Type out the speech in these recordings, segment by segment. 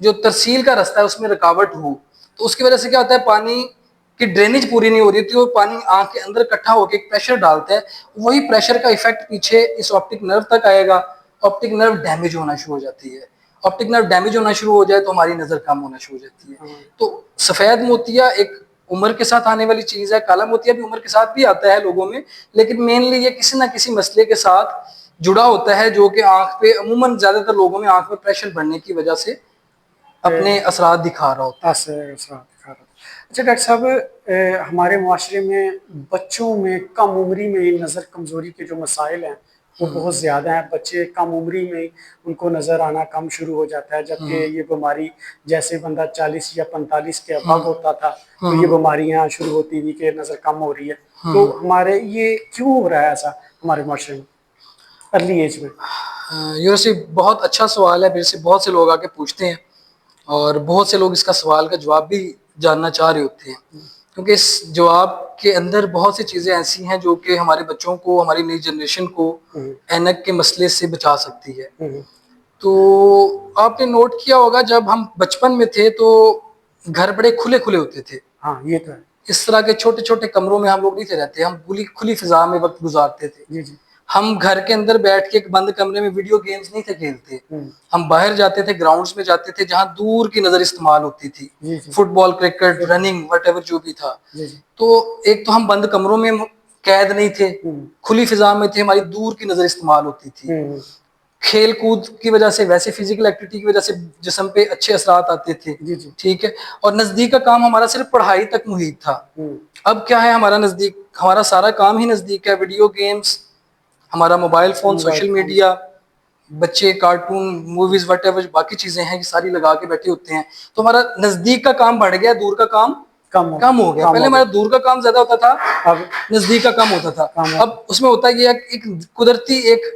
جو ترسیل کا راستہ ہے اس میں رکاوٹ ہو تو اس کی وجہ سے کیا ہوتا ہے, پانی کی ڈرینیج پوری نہیں ہو رہی ہوتی, وہ پانی آنکھ کے اندر اکٹھا ہو کے ایک پریشر ڈالتا ہے, وہی پریشر کا ایفیکٹ پیچھے اس آپٹک نرو تک آئے گا, آپٹک نرو ڈیمیج ہونا شروع ہو جاتی ہے, آپٹک نرو ڈیمیج ہونا شروع ہو جائے تو ہماری نظر کم ہونا شروع ہو جاتی ہے. تو سفید موتیا ایک عمر کے ساتھ آنے والی چیز ہے, کالا موتیا بھی عمر کے ساتھ بھی آتا ہے لوگوں میں, لیکن مینلی یہ کسی نہ کسی مسئلے کے ساتھ جڑا ہوتا ہے جو کہ آنکھ پہ عموماً زیادہ تر لوگوں میں آنکھ میں پریشر بڑھنے کی وجہ سے اپنے اثرات دکھا رہا ہوتا ہے. اچھا ڈاکٹر صاحب, ہمارے معاشرے میں بچوں میں کم عمری میں نظر کمزوری کے جو مسائل ہیں وہ بہت زیادہ ہیں. بچے کم عمری میں ان کو نظر آنا کم شروع ہو جاتا ہے, جبکہ یہ بیماری جیسے بندہ 40 یا 45 کے ابو ہوتا تھا تو یہ بیماریاں شروع ہوتی تھی کہ نظر کم ہو رہی ہے. تو ہمارے یہ کیوں ہو رہا ہے ایسا ہمارے معاشرے میں ارلی ایج میں؟ یونیورسٹی بہت اچھا سوال ہے, میرے سے بہت سے لوگ آ کے پوچھتے ہیں اور بہت سے لوگ اس کا سوال کا جواب بھی جاننا چاہ رہے ہوتے ہیں, کیونکہ اس جواب کے اندر بہت سی چیزیں ایسی ہیں جو کہ ہمارے بچوں کو, ہماری نئی جنریشن کو اینک کے مسئلے سے بچا سکتی ہے. تو آپ نے نوٹ کیا ہوگا جب ہم بچپن میں تھے تو گھر بڑے کھلے کھلے ہوتے تھے. ہاں یہ تو ہے. اس طرح کے چھوٹے چھوٹے کمروں میں ہم لوگ نہیں تھے رہتے, ہم کھلی فضا میں وقت گزارتے تھے. جی جی. ہم گھر کے اندر بیٹھ کے ایک بند کمرے میں ویڈیو گیمز نہیں تھے کھیلتے, ہم باہر جاتے تھے, گراؤنڈز میں جاتے تھے جہاں دور کی نظر استعمال ہوتی تھی, football, cricket, running, whatever جو بھی تھا. تو ایک تو ہم بند کمروں میں قید نہیں تھے, کھلی فضا میں تھے, ہماری دور کی نظر استعمال ہوتی تھی. کھیل کود کی وجہ سے, ویسے فزیکل ایکٹیویٹی کی وجہ سے جسم پہ اچھے اثرات آتے تھے. ٹھیک ہے, اور نزدیک کا کام ہمارا صرف پڑھائی تک محیط تھا. اب کیا ہے, ہمارا نزدیک, ہمارا سارا کام ہی نزدیک ہے, ویڈیو گیمز, ہمارا موبائل فون, سوشل میڈیا, بچے کارٹون, موویز, وٹ ایور باقی چیزیں ہیں یہ ساری لگا کے بیٹھے ہوتے ہیں. تو ہمارا نزدیک کا کام بڑھ گیا, دور کا کام کم ہو گیا. پہلے ہمارا دور کا کام زیادہ ہوتا تھا, اب نزدیک کا کام ہوتا تھا. اب اس میں ہوتا یہ ایک قدرتی ایک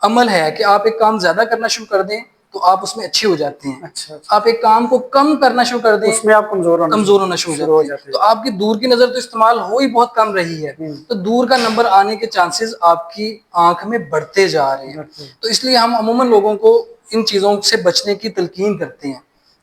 عمل ہے کہ آپ ایک کام زیادہ کرنا شروع کر دیں تو آپ اس میں اچھے ہو جاتے ہیں. آپ ایک کام کو کم کرنا شروع کر دیں, اس میں آپ کمزور ہونا شروع ہو جاتے ہیں. تو آپ کی دور کی نظر تو استعمال ہو ہی بہت کم رہی ہے, تو دور کا نمبر آنے کے چانسز آپ کی آنکھ میں بڑھتے جا رہے ہیں. تو اس لیے ہم عموماً لوگوں کو ان چیزوں سے بچنے کی تلقین کرتے ہیں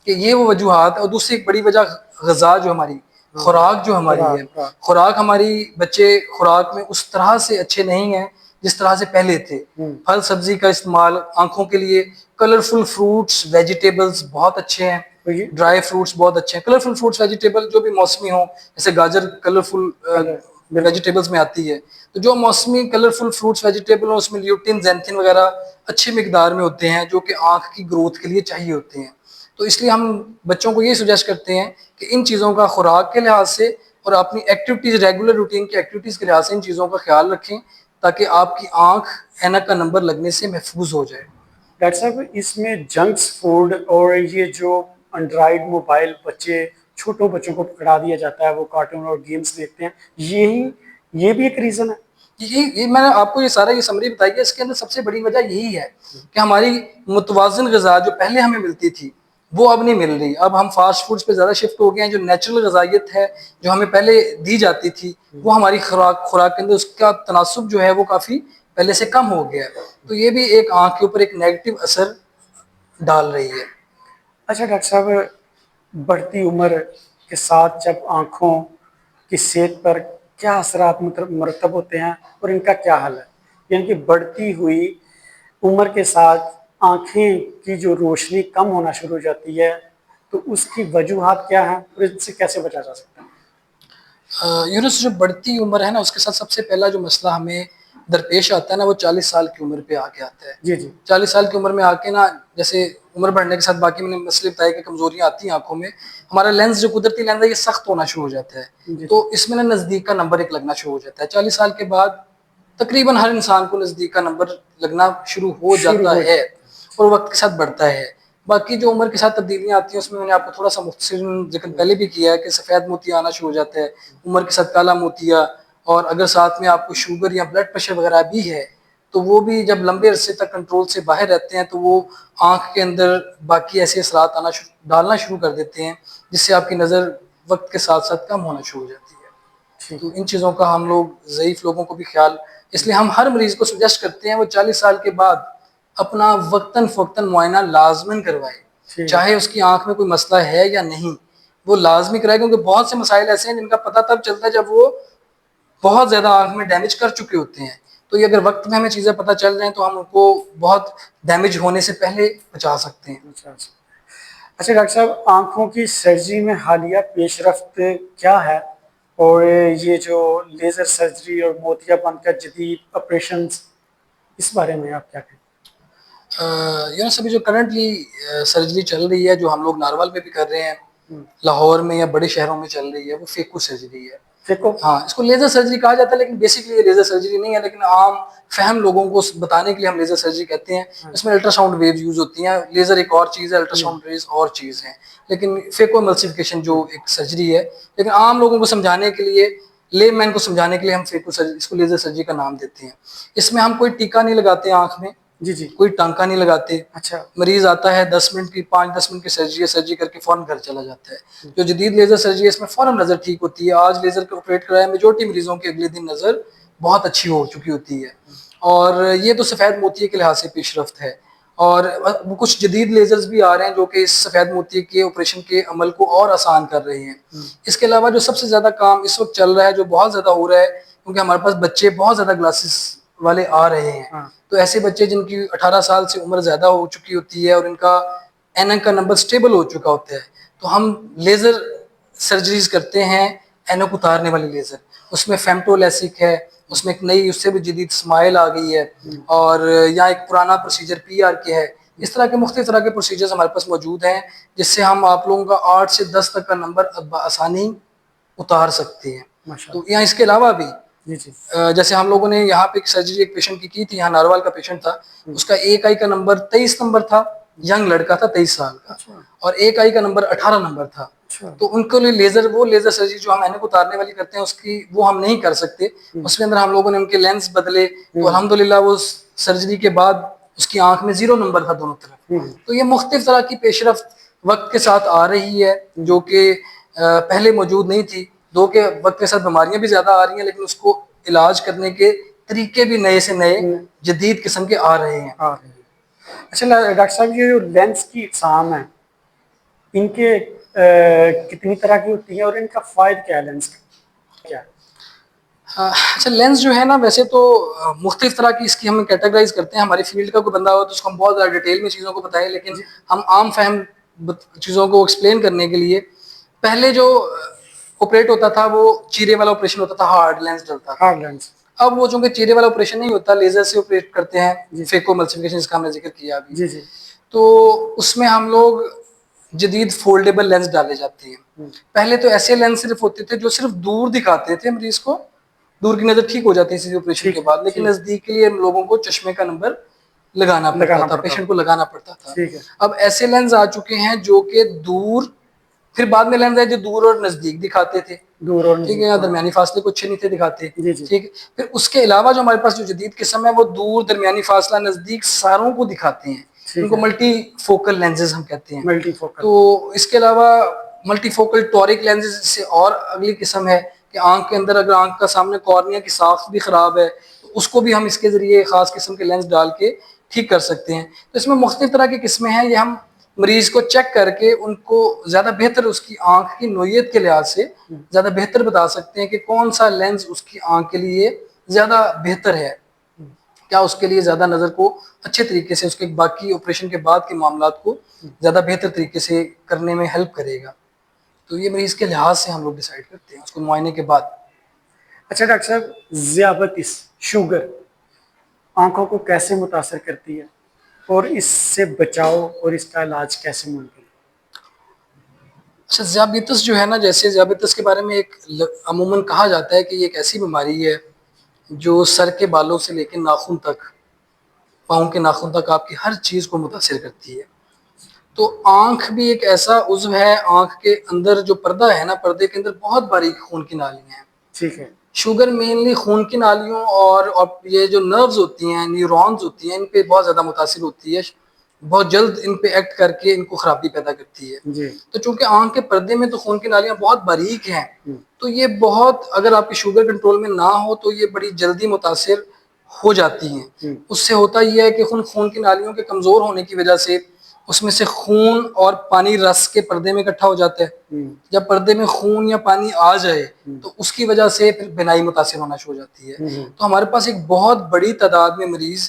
کہ یہ وہ وجوہات. اور دوسری ایک بڑی وجہ غذا جو ہماری, خوراک جو ہماری ہے, خوراک ہماری بچے خوراک میں اس طرح سے اچھے نہیں ہیں جس طرح سے پہلے تھے. پھل سبزی کا استعمال آنکھوں کے لیے, کلرفل فروٹس ویجیٹیبلز بہت اچھے ہیں, ڈرائی فروٹس بہت اچھے ہیں. کلرفل فروٹس ویجیٹیبل جو بھی موسمی ہوں, جیسے گاجر کلرفل ویجیٹیبلز میں آتی ہے, تو جو موسمی کلرفل فروٹس ویجیٹیبل ہیں اس میں لیوٹین, زینتھین وغیرہ اچھی مقدار میں ہوتے ہیں جو کہ آنکھ کی گروتھ کے لیے چاہیے ہوتے ہیں. تو اس لیے ہم بچوں کو یہ سجیسٹ کرتے ہیں کہ ان چیزوں کا خوراک کے لحاظ سے اور اپنی ایکٹیویٹیز, ریگولر روٹین کی ایکٹیویٹیز کے لحاظ سے ان چیزوں کا خیال رکھیں تاکہ آپ کی آنکھ اینک کا نمبر لگنے سے محفوظ ہو جائے. ڈاکٹر صاحب اس میں جنکس فوڈ اور یہ جو اینڈرائڈ موبائل بچے, چھوٹوں بچوں کو پکڑا دیا جاتا ہے, وہ کارٹون اور گیمز دیکھتے ہیں, یہ بھی ایک ریزن ہے. یہ میں نے آپ کو یہ سارا یہ سمری بتائی ہے, اس کے اندر سب سے بڑی وجہ یہی ہے کہ ہماری متوازن غذا جو پہلے ہمیں ملتی تھی وہ اب نہیں مل رہی. اب ہم فاسٹ فوڈز پہ زیادہ شفٹ ہو گئے ہیں. جو نیچرل غذائیت ہے جو ہمیں پہلے دی جاتی تھی وہ ہماری خوراک کے اندر اس کا تناسب جو ہے وہ کافی پہلے سے کم ہو گیا ہے. تو یہ بھی ایک آنکھ کے اوپر ایک نیگیٹو اثر ڈال رہی ہے. اچھا ڈاکٹر صاحب, بڑھتی عمر کے ساتھ جب آنکھوں کی صحت پر کیا اثرات مرتب ہوتے ہیں اور ان کا کیا حل ہے؟ یعنی کہ بڑھتی ہوئی عمر کے ساتھ آنکھیں کی جو روشنی کم ہونا شروع ہو جاتی ہے تو اس کی وجوہات کیا ہیں اور ان سے کیسے بچا جا سکتا ہے؟ یونس, جو بڑھتی عمر ہے نا اس کے ساتھ سب سے پہلا جو مسئلہ ہمیں درپیش آتا ہے نا وہ 40 سال کی عمر پہ آ کے آتا ہے. جی جی. 40 سال کی عمر میں آ کے نا, جیسے عمر بڑھنے کے ساتھ باقی میں نے مسئلے بتایا کہ کمزوریاں آتی ہیں آنکھوں میں, ہمارا لینس جو قدرتی لینس ہے یہ سخت ہونا شروع ہو جاتا ہے. تو اس میں نا نزدیک کا نمبر ایک لگنا شروع ہو جاتا ہے. 40 سال کے بعد تقریباً ہر انسان کو نزدیک کا نمبر لگنا شروع ہو جاتا ہے اور وقت کے ساتھ بڑھتا ہے. باقی جو عمر کے ساتھ تبدیلیاں آتی ہیں اس میں نے آپ کو تھوڑا سا مختصر ذکر پہلے بھی کیا ہے کہ سفید موتیا آنا شروع ہو جاتا ہے, عمر کے ساتھ کالا موتیا, اور اگر ساتھ میں آپ کو شوگر یا بلڈ پریشر وغیرہ بھی ہے تو وہ بھی جب لمبے عرصے تک کنٹرول سے باہر رہتے ہیں تو وہ آنکھ کے اندر باقی ایسے اثرات ڈالنا شروع کر دیتے ہیں جس سے آپ کی نظر وقت کے ساتھ ساتھ کم ہونا شروع ہو جاتی ہے. تو ان چیزوں کا ہم لوگ ضعیف لوگوں کو بھی خیال, اس لیے ہم ہر مریض کو سجیسٹ کرتے ہیں وہ 40 سال کے بعد اپنا وقتاً فوقتاً معائنہ لازماً کروائے. چاہے اس کی آنکھ میں کوئی مسئلہ ہے یا نہیں، وہ لازمی کرائے، کیونکہ بہت سے مسائل ایسے ہیں جن کا پتہ تب چلتا ہے جب وہ بہت زیادہ آنکھ میں ڈیمیج کر چکے ہوتے ہیں. تو یہ اگر وقت میں ہمیں چیزیں پتہ چل جائیں تو ہم ان کو بہت ڈیمیج ہونے سے پہلے بچا سکتے ہیں. اچھا ڈاکٹر صاحب، آنکھوں کی سرجری میں حالیہ پیش رفت کیا ہے، اور یہ جو لیزر سرجری اور موتیا بند کا جدید آپریشنز، اس بارے میں آپ کیا کہیں؟ یونس ابھی جو کرنٹلی سرجری چل رہی ہے، جو ہم لوگ ناروال میں بھی کر رہے ہیں، لاہور میں یا بڑے شہروں میں چل رہی ہے، وہ فیکو سرجری ہے. ہاں، اس کو لیزر سرجری کہا جاتا ہے، لیکن بیسکلی یہ لیزر سرجری نہیں ہے، لیکن عام فہم لوگوں کو بتانے کے لیے ہم لیزر سرجری کہتے ہیں. اس میں الٹرا ساؤنڈ ویو یوز ہوتی ہیں. لیزر ایک اور چیز ہے، الٹرا ساؤنڈ ویوز اور چیز ہیں. لیکن فیکو ایملسیفیکیشن جو ایک سرجری ہے، لیکن عام لوگوں کو سمجھانے کے لیے، لے مین کو سمجھانے کے لیے ہم فیکو سرجری، اس کو لیزر سرجری کا نام دیتے ہیں. اس میں ہم کوئی ٹیکا نہیں لگاتے آنکھ میں، کوئی ٹانکا نہیں لگاتے. اچھا، مریض آتا ہے 10 منٹ کی 5-10 منٹ کی سرجری کر کے فوراً گھر چلا جاتا ہے. جو جدید لیزر سرجری ہے اس میں فوراً نظر ٹھیک ہوتی ہے. آج لیزر کو آپریٹ کرایا میجورٹی مریضوں کے اگلے دن نظر بہت اچھی ہو چکی ہوتی ہے. اور یہ تو سفید موتیے کے لحاظ سے پیش رفت ہے. اور کچھ جدید لیزرز بھی آ رہے ہیں جو کہ اس سفید موتیے کے آپریشن کے عمل کو اور آسان کر رہے ہیں. اس کے علاوہ جو سب سے زیادہ کام اس وقت چل رہا ہے، جو بہت زیادہ ہو رہا ہے، کیونکہ ہمارے پاس بچے بہت زیادہ گلاسز والے آ رہے ہیں، تو ایسے بچے جن کی 18 سال سے عمر زیادہ ہو چکی ہوتی ہے اور ان کا اینک کا نمبر سٹیبل ہو چکا ہوتا ہے، تو ہم لیزر سرجریز کرتے ہیں. اینک اتارنے والی لیزر، اس میں فیمٹو لیسک ہے، اس میں ایک نئی اس سے بھی جدید اسمائل آ گئی ہے، اور یا ایک پرانا پروسیجر PR کے ہے. اس طرح کے مختلف طرح کے پروسیجرز ہمارے پاس موجود ہیں جس سے ہم آپ لوگوں کا 8 سے 10 تک کا نمبر آسانی اتار سکتے ہیں. تو یہاں اس کے علاوہ بھی جیسے ہم لوگوں نے یہاں پہ ایک سرجری ایک پیشنٹ کی تھی، یہاں ناروال کا پیشنٹ تھا، اس کا ایک آئی کا نمبر 23 نمبر تھا، ینگ لڑکا تھا 23 سال کا، اور ایک آئی کا نمبر 18 نمبر تھا. تو ان کے لیے وہ لیزر سرجری جو ہم اینک اتارنے والی کرتے ہیں، اس کی وہ ہم نہیں کر سکتے. اس کے اندر ہم لوگوں نے ان کے لینس بدلے، تو الحمدللہ وہ سرجری کے بعد اس کی آنکھ میں 0 نمبر تھا دونوں طرف. تو یہ مختلف طرح کی پیش رفت وقت کے ساتھ آ رہی ہے جو کہ پہلے موجود نہیں تھی. دو کہ وقت کے ساتھ بیماریاں بھی زیادہ آ رہی ہیں، لیکن اس کو علاج کرنے کے طریقے بھی نئے سے نئے جدید قسم کے آ رہے ہیں. اچھا ڈاکٹر صاحب، یہ جو لینس کی اقسام ہیں، ان کے کتنی طرح کی ہوتی ہیں اور ان کا فائدہ کیا ہے؟ لینس کا کیا ہے؟ اچھا، لینس جو ہے نا، ویسے تو مختلف طرح کی اس کی ہم کیٹیگرائز کرتے ہیں. ہماری فیلڈ کا کوئی بندہ ہو تو اس کو ہم بہت زیادہ ڈیٹیل میں چیزوں کو بتائیں، لیکن ہم عام فہم چیزوں کو ایکسپلین کرنے کے لیے، پہلے جو آپریٹ ہوتا تھا وہ چیرے والا آپریشن ہوتا تھا، ہارڈ لینس ڈلتا تھا. اب وہ چونکہ چیرے والا آپریشن نہیں ہوتا، لیزر سے آپریٹ کرتے ہیں، فیکو ایملسیفیکیشن جس کا ہم نے ذکر کیا ابھی. تو اس میں ہم لوگ جدید فولڈیبل لینس ڈالے جاتے ہیں. پہلے تو ایسے لینس صرف ہوتے تھے جو صرف دور دکھاتے تھے مریض کو، دور کی نظر ٹھیک ہو جاتی ہے آپریشن کے بعد، لیکن نزدیک کے لیے لوگوں کو چشمے کا نمبر لگانا پڑتا تھا، پیشنٹ کو لگانا پڑتا تھا. اب ایسے لینس آ چکے ہیں جو کہ دور، پھر بعد میں لینس آئے جو دور اور نزدیک دکھاتے تھے، ٹھیک ہے، یا درمیانی فاصلے کو اچھے نہیں تھے دکھاتے، ٹھیک ہے. پھر اس کے علاوہ جو ہمارے پاس جو جدید قسم ہے وہ دور، درمیانی فاصلہ، نزدیک ساروں کو دکھاتے ہیں. ان کو ملٹی فوکل لینزز ہم کہتے ہیں. تو اس کے علاوہ ملٹی فوکل ٹورک لینزز سے اور اگلی قسم ہے کہ آنکھ کے اندر اگر آنکھ کا سامنے کارنیا کی ساخت بھی خراب ہے تو اس کو بھی ہم اس کے ذریعے خاص قسم کے لینس ڈال کے ٹھیک کر سکتے ہیں. تو اس میں مختلف طرح کی قسمیں ہیں. یہ ہم مریض کو چیک کر کے ان کو زیادہ بہتر اس کی آنکھ کی نوعیت کے لحاظ سے زیادہ بہتر بتا سکتے ہیں کہ کون سا لینس اس کی آنکھ کے لیے زیادہ بہتر ہے، کیا اس کے لیے زیادہ نظر کو اچھے طریقے سے، اس کے باقی آپریشن کے بعد کے معاملات کو زیادہ بہتر طریقے سے کرنے میں ہیلپ کرے گا. تو یہ مریض کے لحاظ سے ہم لوگ ڈیسائیڈ کرتے ہیں اس کو معائنے کے بعد. اچھا ڈاکٹر صاحب، ذیابیطس، شوگر آنکھوں کو کیسے متاثر کرتی ہے اور اس سے بچاؤ اور اس کا علاج کیسے ممکن ہے؟ اچھا، ذیابیطس جو ہے نا، جیسے ذیابیطس کے بارے میں ایک عموماً کہا جاتا ہے کہ یہ ایک ایسی بیماری ہے جو سر کے بالوں سے لے کے ناخن تک، پاؤں کے ناخن تک آپ کی ہر چیز کو متاثر کرتی ہے. تو آنکھ بھی ایک ایسا عضو ہے، آنکھ کے اندر جو پردہ ہے نا، پردے کے اندر بہت باریک خون کی نالیاں ہیں. ٹھیک ہے. شوگر مینلی خون کی نالیوں اور یہ جو نروز ہوتی ہیں، نیورونز ہوتی ہیں، ان پہ بہت زیادہ متاثر ہوتی ہے، بہت جلد ان پہ ایکٹ کر کے ان کو خرابی پیدا کرتی ہے. تو چونکہ آنکھ کے پردے میں تو خون کی نالیاں بہت باریک ہیں، تو یہ بہت، اگر آپ کی شوگر کنٹرول میں نہ ہو تو یہ بڑی جلدی متاثر ہو جاتی ہیں. اس سے ہوتا یہ ہے کہ خون کی نالیوں کے کمزور ہونے کی وجہ سے اس میں سے خون اور پانی رس کے پردے میں اکٹھا ہو جاتا ہے. جب پردے میں خون یا پانی آ جائے تو اس کی وجہ سے پھر بینائی متاثر ہونا شروع ہو جاتی ہے. تو ہمارے پاس ایک بہت بڑی تعداد میں مریض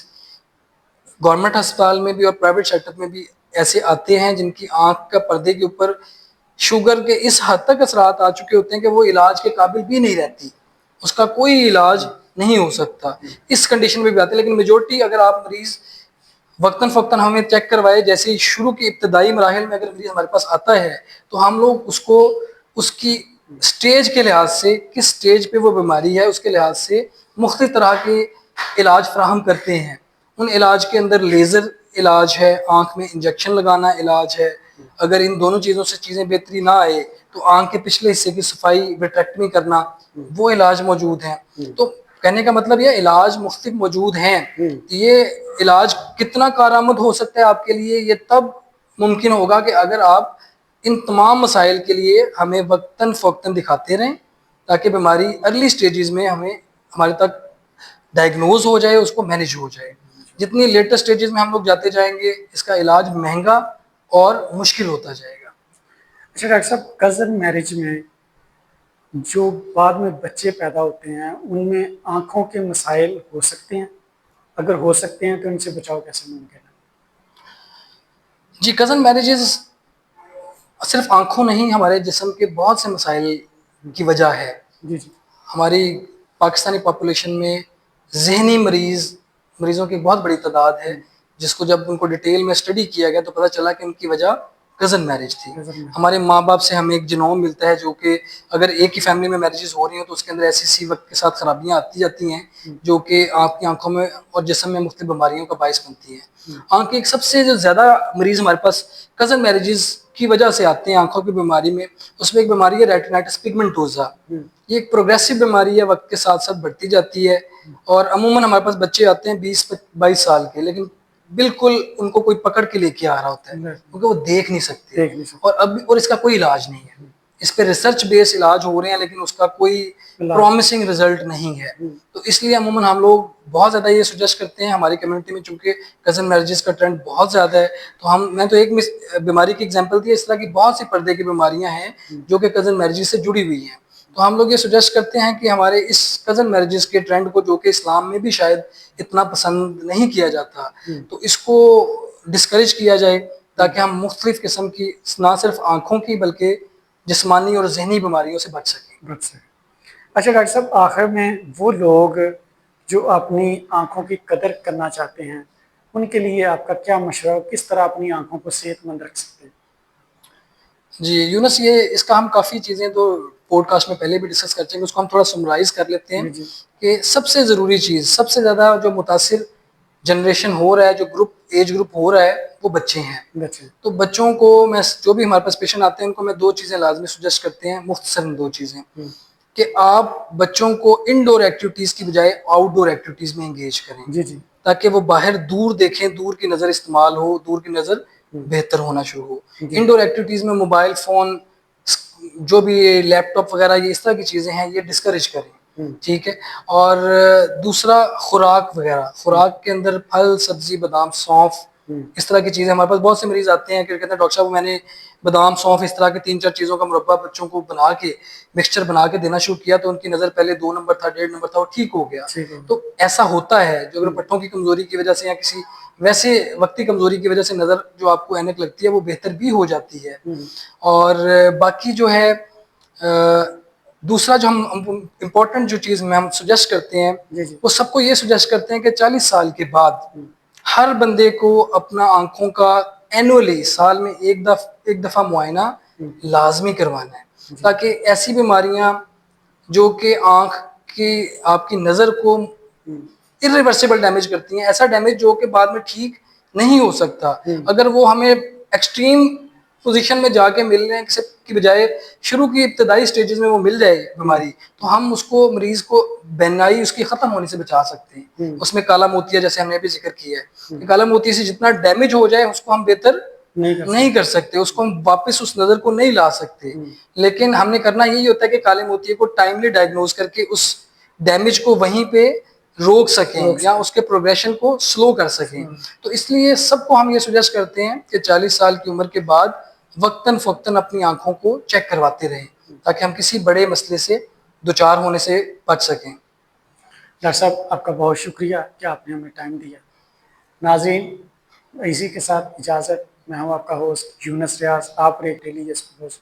گورنمنٹ ہسپتال میں بھی اور پرائیویٹ سیٹ اپ میں بھی ایسے آتے ہیں جن کی آنکھ کا پردے کے اوپر شوگر کے اس حد تک اثرات آ چکے ہوتے ہیں کہ وہ علاج کے قابل بھی نہیں رہتی, اس کا کوئی علاج نہیں ہو سکتا. اس کنڈیشن میں بھی آتے ہیں. لیکن میجورٹی اگر آپ مریض وقتاً فوقتاً ہمیں چیک کروائے, جیسے ہی شروع کے ابتدائی مراحل میں اگر مریض ہمارے پاس آتا ہے تو ہم لوگ اس کو اس کی سٹیج کے لحاظ سے, کس سٹیج پہ وہ بیماری ہے اس کے لحاظ سے مختلف طرح کے علاج فراہم کرتے ہیں. ان علاج کے اندر لیزر علاج ہے, آنکھ میں انجیکشن لگانا علاج ہے. اگر ان دونوں چیزوں سے چیزیں بہتری نہ آئے تو آنکھ کے پچھلے حصے کی صفائی وٹریکٹمی کرنا, وہ علاج موجود ہیں. تو کہنے کا مطلب یہ علاج مختلف موجود ہیں. یہ علاج کتنا کارآمد ہو سکتا ہے آپ کے لیے, یہ تب ممکن ہوگا کہ اگر آپ ان تمام مسائل کے لیے ہمیں وقتاً فوقتاً دکھاتے رہیں, تاکہ بیماری ارلی سٹیجز میں ہمارے تک ڈائگنوز ہو جائے, اس کو مینیج ہو جائے. جتنی لیٹر سٹیجز میں ہم لوگ جاتے جائیں گے اس کا علاج مہنگا اور مشکل ہوتا جائے گا. اچھا ڈاکٹر صاحب, کزن میرج میں جو بعد میں بچے پیدا ہوتے ہیں ان میں آنکھوں کے مسائل ہو سکتے ہیں؟ اگر ہو سکتے ہیں تو ان سے بچاؤ کیسے ممکن ہے؟ جی, کزن میرجز صرف آنکھوں نہیں, ہمارے جسم کے بہت سے مسائل کی وجہ ہے. جی جی. ہماری پاکستانی پاپولیشن میں ذہنی مریضوں کی بہت بڑی تعداد ہے, جس کو جب ان کو ڈیٹیل میں اسٹڈی کیا گیا تو پتہ چلا کہ ان کی وجہ کزن میرج تھی. ہمارے ماں باپ سے ہمیں ایک جنوم ملتا ہے جو کہ اگر ایک ہی فیملی میں میرجز ہو رہی ہیں تو اس کے اندر ایسی وقت کے ساتھ خرابیاں آتی جاتی ہیں جو کہ آپ کی آنکھوں میں اور جسم میں مختلف بیماریوں کا باعث بنتی ہیں. آنکھ کے ایک سب سے جو زیادہ مریض ہمارے پاس کزن میرجز کی وجہ سے آتے ہیں آنکھوں کی بیماری میں, اس میں ایک بیماری ہے ریٹینائٹس پگمنٹوزا. یہ ایک پروگریسو بیماری ہے, وقت کے ساتھ ساتھ بڑھتی جاتی ہے, اور عموماً ہمارے پاس بچے آتے ہیں 20-22 سال کے, لیکن بالکل ان کو کوئی پکڑ کے لے کے آ رہا ہوتا ہے کیونکہ وہ دیکھ نہیں سکتے, اور اس کا کوئی علاج نہیں ہے. اس پہ ریسرچ بیس علاج ہو رہے ہیں لیکن اس کا کوئی پرومسنگ رزلٹ نہیں ہے. تو اس لیے عموماً ہم لوگ بہت زیادہ یہ سجیسٹ کرتے ہیں ہماری کمیونٹی میں, چونکہ کزن میرجز کا ٹرینڈ بہت زیادہ ہے. تو میں تو ایک بیماری کی ایگزامپل دی, اس طرح کی بہت سی پردے کی بیماریاں ہیں جو کہ کزن میرجز سے جڑی ہوئی ہیں. تو ہم لوگ یہ سجیسٹ کرتے ہیں کہ ہمارے اس کزن میرجز کے ٹرینڈ کو, جو کہ اسلام میں بھی شاید اتنا پسند نہیں کیا جاتا, تو اس کو ڈسکریج کیا جائے تاکہ ہم مختلف قسم کی نہ صرف آنکھوں کی بلکہ جسمانی اور ذہنی بیماریوں سے بچ سکیں. اچھا ڈاکٹر صاحب, آخر میں وہ لوگ جو اپنی آنکھوں کی قدر کرنا چاہتے ہیں ان کے لیے آپ کا کیا مشورہ, کس طرح اپنی آنکھوں کو صحت مند رکھ سکتے ہیں؟ جی یونس, اس کا ہم کافی چیزیں تو پوڈ کاسٹ میں پہلے بھی ڈسکس کر چکے ہیں, اس کو ہم تھوڑا سمرائز کر لیتے ہیں کہ سب سے ضروری چیز, سب سے زیادہ جو متاثر جنریشن ہو رہا ہے, جو ایج گروپ ہو رہا ہے, وہ بچے ہیں. تو بچوں کو میں جو بھی ہمارے پاس پیشنٹ آتے ہیں ان کو میں 2 چیزیں لازمی سجیسٹ کرتے ہیں, مختصر 2 چیزیں, کہ آپ بچوں کو انڈور ایکٹیویٹیز کی بجائے آؤٹ ڈور ایکٹیویٹیز میں انگیج کریں, تاکہ وہ باہر دور دیکھیں, دور کی نظر استعمال ہو, دور کی نظر بہتر ہونا شروع ہو. انڈور ایکٹیویٹیز میں موبائل فون, جو بھی لیپ ٹاپ وغیرہ, یہ اس طرح کی چیزیں ہیں, یہ ڈسکریج کریں. ٹھیک ہے. اور دوسرا خوراک وغیرہ, خوراک کے اندر پھل سبزی, بادام سونف, اس طرح کی چیزیں. ہمارے پاس بہت سے مریض آتے ہیں کہ کہتے ہیں ڈاکٹر صاحب میں نے بادام سونف اس طرح کے 3-4 چیزوں کا مربع بچوں کو بنا کے مکسچر بنا کے دینا شروع کیا تو ان کی نظر پہلے 2 نمبر تھا, 1.5 نمبر تھا, وہ ٹھیک ہو گیا. تو ایسا ہوتا ہے جو اگر پٹھوں کی کمزوری کی وجہ سے یا کسی ویسے وقتی کمزوری کی وجہ سے نظر جو آپ کو اینک لگتی ہے وہ بہتر بھی ہو جاتی ہے. اور باقی جو ہے دوسرا جو ہم امپورٹنٹ جو چیز میں ہم سجیسٹ کرتے ہیں وہ سب کو یہ سجیسٹ کرتے ہیں کہ 40 سال کے بعد ہر بندے کو اپنا آنکھوں کا اینولی سال میں ایک دفعہ معائنہ لازمی کروانا ہے, تاکہ ایسی بیماریاں جو کہ آنکھ کی آپ کی نظر کو irreversible ڈیمیج کرتی ہیں, ایسا ڈیمیج جو کہ بعد میں ٹھیک نہیں ہو سکتا, اگر وہ ہمیں ایکسٹریم پوزیشن میں جا کے ملنے کی بجائے شروع کی ابتدائی سٹیجز میں وہ مل جائے بیماری, تو ہم اس کو مریض کو بینائی اس کی ختم ہونے سے بچا سکتے ہیں. اس میں کالا موتیا جیسے ہم نے بھی ذکر کیا ہے کہ کالا موتیا سے جتنا ڈیمیج ہو جائے اس کو ہم بہتر نہیں کر سکتے, اس کو ہم واپس اس نظر کو نہیں لا سکتے, لیکن ہم نے کرنا یہی ہوتا ہے کہ کالے موتیے کو ٹائملی ڈائگنوز کر کے اس ڈیمیج کو وہیں پہ روک سکیں یا اس کے پروگریشن کو سلو کر سکیں. تو اس لیے سب کو ہم یہ سجیسٹ کرتے ہیں کہ 40 سال کی عمر کے بعد وقتاً فوقتاً اپنی آنکھوں کو چیک کرواتے رہیں تاکہ ہم کسی بڑے مسئلے سے دوچار ہونے سے بچ سکیں. ڈاکٹر صاحب آپ کا بہت شکریہ کہ آپ نے ہمیں ٹائم دیا. ناظرین اسی کے ساتھ اجازت. میں ہوں آپ کا ہوسٹ یونس ریاض. آپ ریٹ ڈیلی ایکسپوز.